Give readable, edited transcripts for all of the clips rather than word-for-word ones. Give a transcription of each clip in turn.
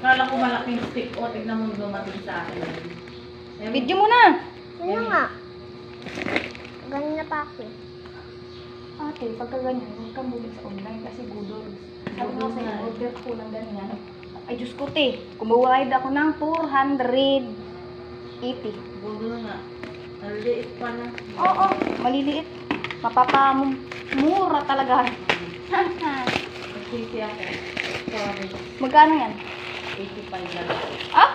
Kala ko malaking stick. O, tignan mo dumating sa akin. Video mo na. Ano nga? Ganun na pa ako. Ate, pagka ganyan, huwag kang bumili sa online kasi budol. Sabi nga sa'yo, order ko ng ganyan. Ay, Diyos ko, te. Kumuwayad ako ng 480. Budol nga. Naliit pa na. Oo, maliliit. Mapapamura talaga. Nagsisi ako. Sorry. Magkano yan? 85 lang. Ah?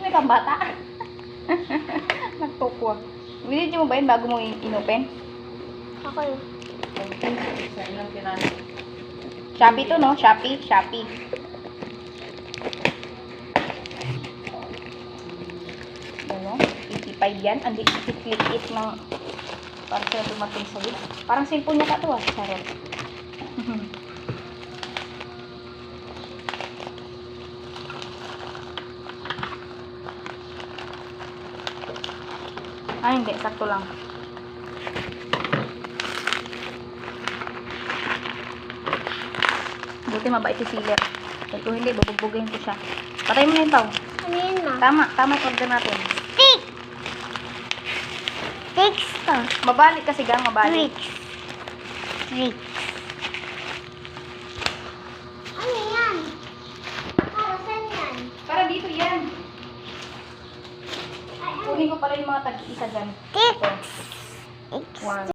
May pambata. Nagtukwa. Video mo ba yun bago mo inopen? Ako yun. Sa ilang tiraso. Shopee to, no? Shopee. Ano? 85 yan. Ang liit ng para sa dumating sa wit. Parang cellphone niya ka to, ah. Charot. Ay, hindi. Sakto lang. Buti mabait si Sealer. Kaya kung hindi, bubugbugin ko siya. Patay mo na yun, Pao. Ano yun, ma? Tama yung order natin. Stick! Sticks to. Mabalik kasi gang, mabalik. Sticks. Ano yan? Para saan yan? Para dito yan. Ay, ano? Kunin ko pala yung mga tag-isa dyan. Sticks. One.